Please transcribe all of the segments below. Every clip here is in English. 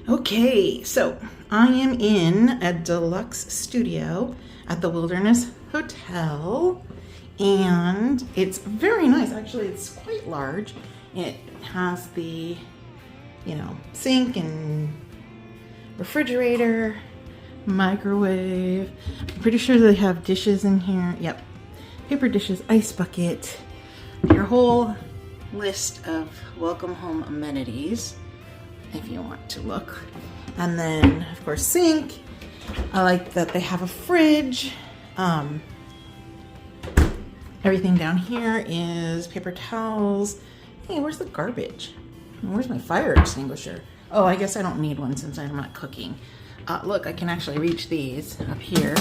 Okay, so I am in a Deluxe Studio at the Wilderness Hotel, and it's very nice. Actually, it's quite large. It has the, sink and refrigerator, microwave. I'm pretty sure they have dishes in here. Yep, paper dishes, ice bucket, your whole list of welcome home amenities, if you want to look. And then, of course, sink. I like that they have a fridge. Everything down here is paper towels. Hey, where's the garbage? Where's my fire extinguisher? Oh, I guess I don't need one since I'm not cooking. Look, I can actually reach these up here,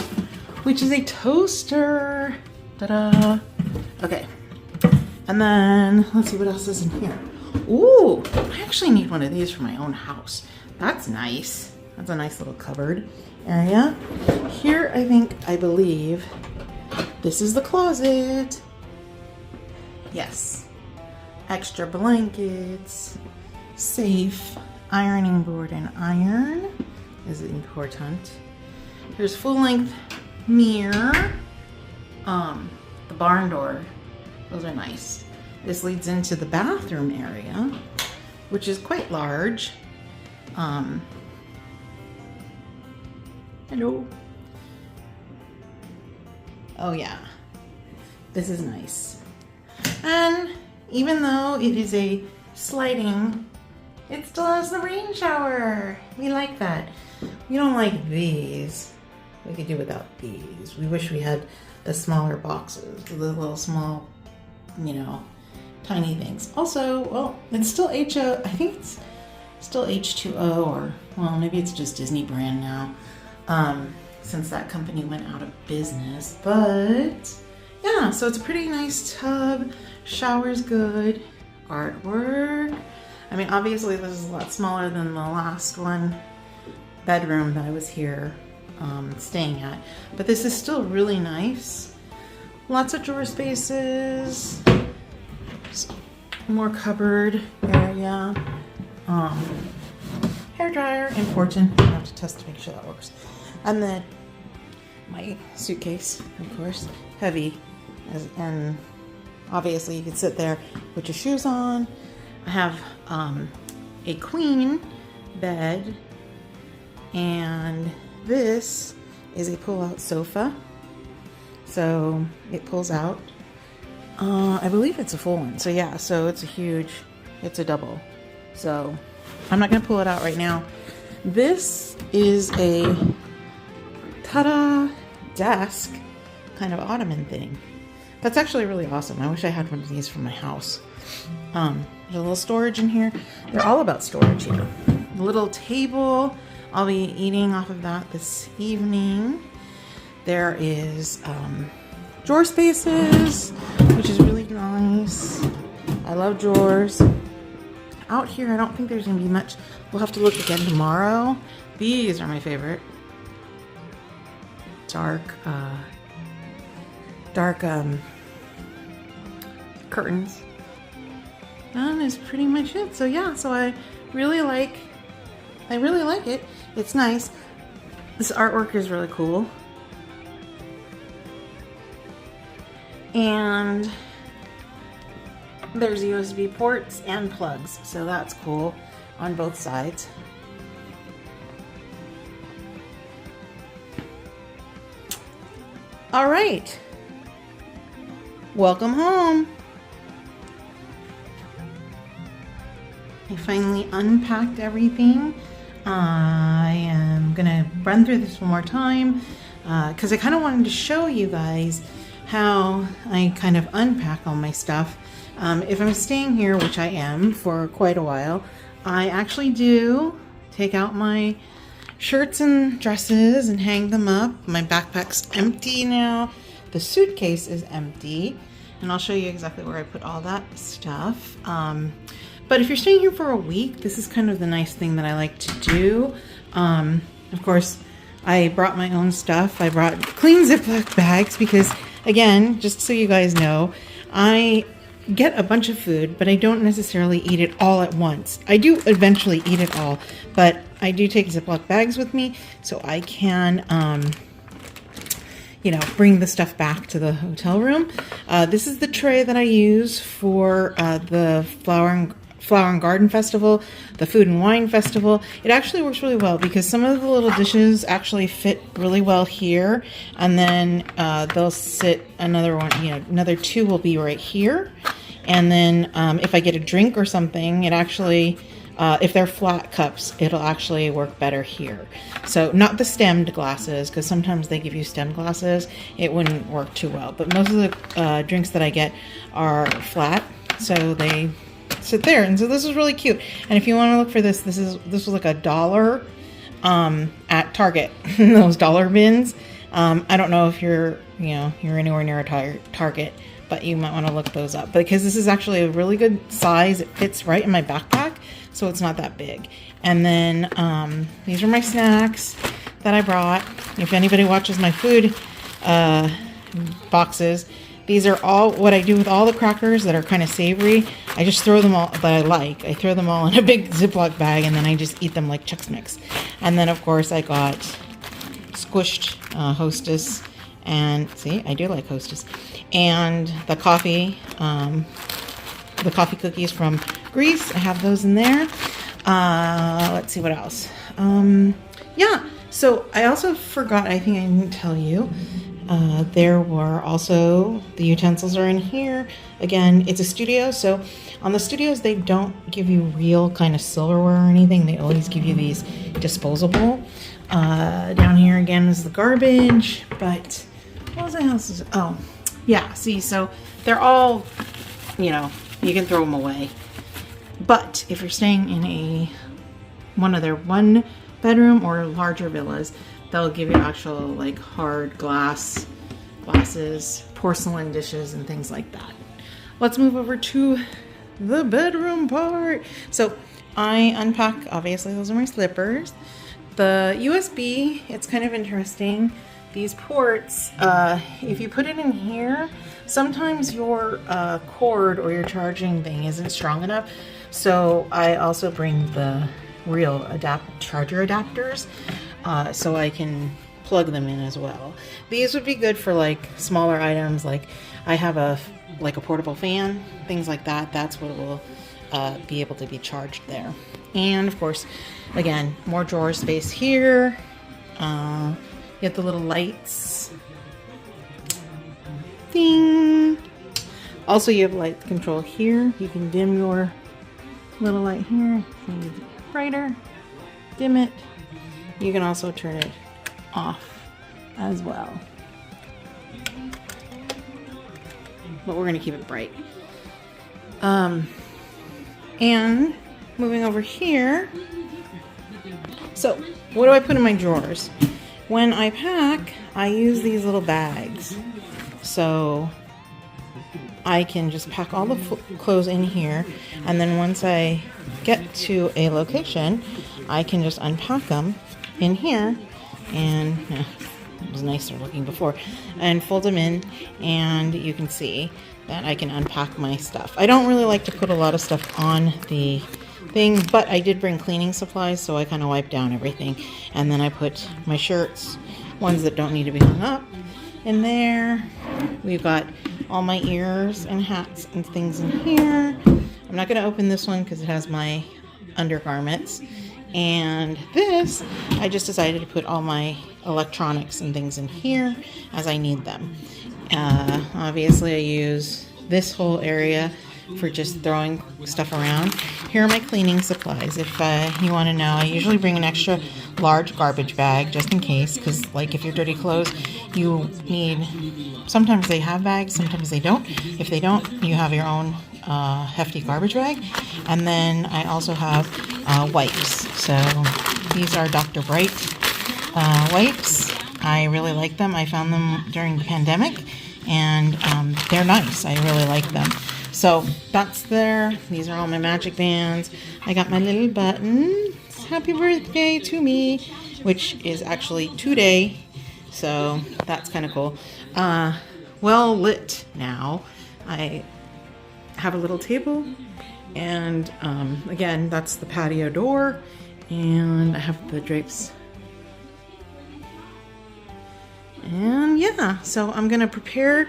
which is a toaster. Ta-da! Okay. And then, let's see what else is in here. Ooh, I actually need one of these for my own house. That's nice. That's a nice little cupboard area. Here, I believe, this is the closet. Yes. Extra blankets, safe, ironing board and iron is important. Here's full-length mirror. The barn door. Those are nice. This leads into the bathroom area, which is quite large. Hello. Oh yeah, this is nice. And even though it is a sliding, it still has the rain shower. We like that. We don't like these. We could do without these. We wish we had the smaller boxes, the little small, tiny things. Also, well, it's still I think it's still H2O, or, well, maybe it's just Disney brand now, since that company went out of business. But yeah, so it's a pretty nice tub. Shower's good. Artwork. I mean, obviously this is a lot smaller than the last bedroom that I was here staying at, but this is still really nice. Lots of drawer spaces. More cupboard area. Hair dryer, important. I have to test to make sure that works. And then my suitcase, of course, heavy, and obviously you can sit there, put your shoes on. I have a queen bed, and this is a pull-out sofa, so it pulls out. I believe it's a full one, so yeah, so it's a double. So I'm not gonna pull it out right now. This is a ta-da desk kind of ottoman thing. That's actually really awesome. I wish I had one of these for my house. There's a little storage in here. They're all about storage here. The little table, I'll be eating off of that this evening. There is drawer spaces, which is really nice. I love drawers. Out here, I don't think there's gonna be much. We'll have to look again tomorrow. These are my favorite. Dark curtains. That is pretty much it. So yeah, so I really like it. It's nice. This artwork is really cool. And there's USB ports and plugs, so that's cool on both sides. All right, welcome home. I finally unpacked everything. I am gonna run through this one more time because I kind of wanted to show you guys how I kind of unpack all my stuff. If I'm staying here, which I am for quite a while, I actually do take out my shirts and dresses and hang them up. My backpack's empty now. The suitcase is empty, and I'll show you exactly where I put all that stuff. But if you're staying here for a week, this is kind of the nice thing that I like to do. Of course, I brought my own stuff. I brought clean Ziploc bags because, again, just so you guys know, I get a bunch of food, but I don't necessarily eat it all at once. I do eventually eat it all, but I do take Ziploc bags with me so I can, you know, bring the stuff back to the hotel room. This is the tray that I use for the Flower and Garden Festival, the Food and Wine Festival. It actually works really well because some of the little dishes actually fit really well here, and then they'll sit another one, you know, another two will be right here. And then if I get a drink or something, it actually, if they're flat cups, it'll actually work better here. So not the stemmed glasses, because sometimes they give you stemmed glasses. It wouldn't work too well. But most of the drinks that I get are flat, so they sit there. And so this is really cute. And if you want to look for this, this was like $1 at Target. Those dollar bins. I don't know if you're anywhere near a Target, but you might want to look those up because this is actually a really good size. It fits right in my backpack, so it's not that big. And then these are my snacks that I brought. If anybody watches my food boxes, these are all what I do with all the crackers that are kind of savory. I just throw them all that I like. I throw them all in a big Ziploc bag, and then I just eat them like Chex Mix. And then of course I got squished Hostess, and see, I do like Hostess, and the coffee cookies from Greece. I have those in there. Let's see what else. Yeah, so I also forgot, I think I didn't tell you, there were also, the utensils are in here. Again, it's a studio, so on the studios they don't give you real kind of silverware or anything. They always give you these disposable. Down here again is the garbage, but what else is it? Oh, yeah, see, so they're all, you know, you can throw them away. But if you're staying in one of their one bedroom or larger villas, they'll give you actual like hard glasses, porcelain dishes, and things like that. Let's move over to the bedroom part. So I unpack, obviously those are my slippers. The USB, it's kind of interesting. These ports, if you put it in here, sometimes your cord or your charging thing isn't strong enough. So I also bring the real charger adapters so I can plug them in as well. These would be good for like smaller items, like I have a portable fan, things like that. That's what will be able to be charged there. And of course, again, more drawer space here. You get the little lights. Ding! Also, you have light control here. You can dim your little light here. Make it brighter. Dim it. You can also turn it off as well. But we're going to keep it bright. And moving over here. So, what do I put in my drawers? When I pack, I use these little bags. So I can just pack all the clothes in here, and then once I get to a location, I can just unpack them in here, and it was nicer looking before, and fold them in, and you can see that I can unpack my stuff. I don't really like to put a lot of stuff on the thing, but I did bring cleaning supplies, so I kind of wipe down everything, and then I put my shirts, ones that don't need to be hung up, in there. We've got all my ears and hats and things in here. I'm not going to open this one because it has my undergarments. And this, I just decided to put all my electronics and things in here as I need them. Obviously, I use this whole area for just throwing stuff around. Here are my cleaning supplies. If you want to know, I usually bring an extra large garbage bag just in case, because like if you're dirty clothes, you need, sometimes they have bags, sometimes they don't. If they don't, you have your own hefty garbage bag. And then I also have wipes. So these are Dr. Bright wipes. I really like them. I found them during the pandemic, and they're nice. I really like them. So that's there. These are all my magic bands. I got my little buttons. Happy birthday to me, which is actually today. So that's kind of cool. Well lit now. I have a little table, and again, that's the patio door. And I have the drapes. And yeah, so I'm gonna prepare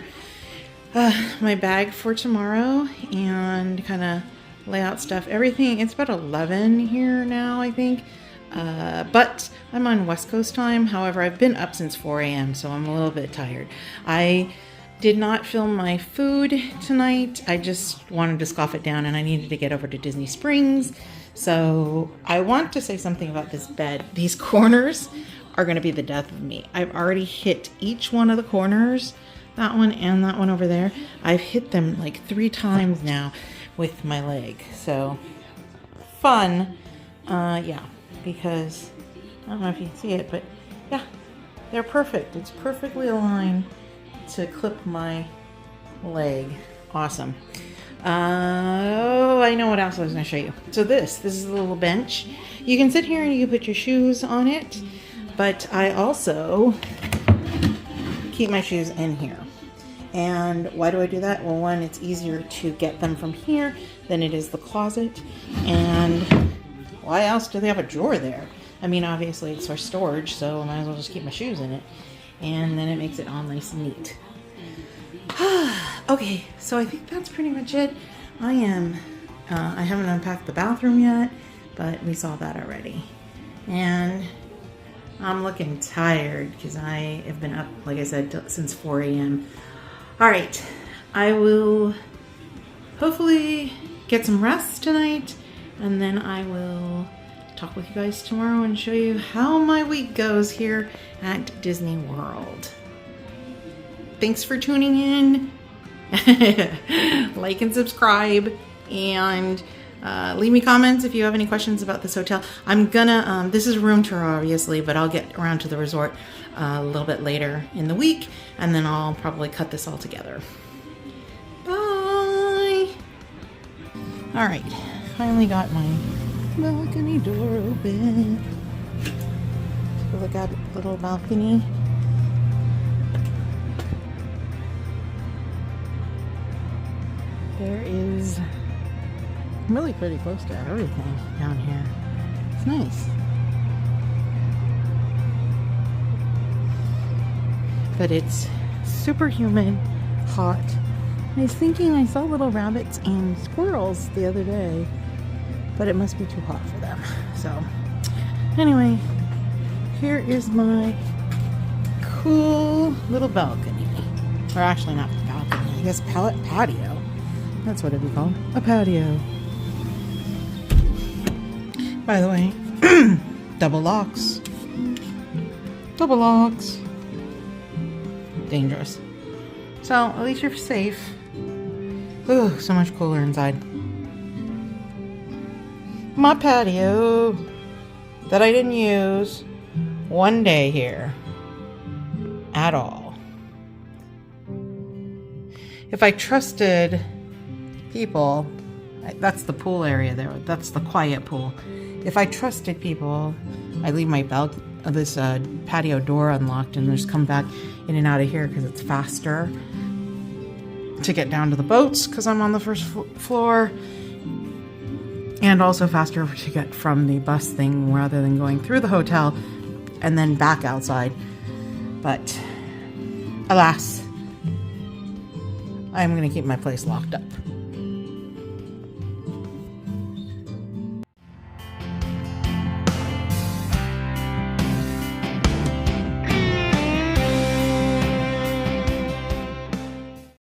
my bag for tomorrow and kind of lay out stuff. Everything, it's about 11 here now, I think. But I'm on West Coast time. However, I've been up since 4 a.m., so I'm a little bit tired. I did not film my food tonight. I just wanted to scoff it down, and I needed to get over to Disney Springs. So I want to say something about this bed. These corners are going to be the death of me. I've already hit each one of the corners, that one and that one over there. I've hit them like 3 times now with my leg. So fun. Yeah, because I don't know if you can see it, but yeah, they're perfect. It's perfectly aligned to clip my leg. Awesome. Oh, I know what else I was going to show you. So this is a little bench. You can sit here and you can put your shoes on it, but I also keep my shoes in here. And why do I do that? Well, one, it's easier to get them from here than it is the closet. And why else do they have a drawer there? I mean, obviously it's for storage, so I might as well just keep my shoes in it. And then it makes it all nice and neat. Okay, so I think that's pretty much it. I haven't unpacked the bathroom yet, but we saw that already. And I'm looking tired because I have been up, like I said, since 4 a.m. All right, I will hopefully get some rest tonight, and then I will talk with you guys tomorrow and show you how my week goes here at Disney World. Thanks for tuning in. Like and subscribe, and leave me comments if you have any questions about this hotel. I'm gonna, this is a room tour obviously, but I'll get around to the resort a little bit later in the week, and then I'll probably cut this all together. Bye! Alright, finally got my balcony door open. Look at the little balcony. There is, I'm really pretty close to everything down here. It's nice. But it's super humid, hot. I was thinking I saw little rabbits and squirrels the other day, but it must be too hot for them. So anyway, here is my cool little balcony. Or actually not balcony, I guess patio. That's what it'd be called. A patio. By the way, double locks. Double locks. Dangerous. So, at least you're safe. Ooh, so much cooler inside. My patio that I didn't use one day here at all. If I trusted people, that's the pool area there. That's the quiet pool. If I trusted people, I'd leave my this patio door unlocked and just come back in and out of here because it's faster to get down to the boats because I'm on the first floor, and also faster to get from the bus thing rather than going through the hotel and then back outside. But alas, I'm going to keep my place locked up.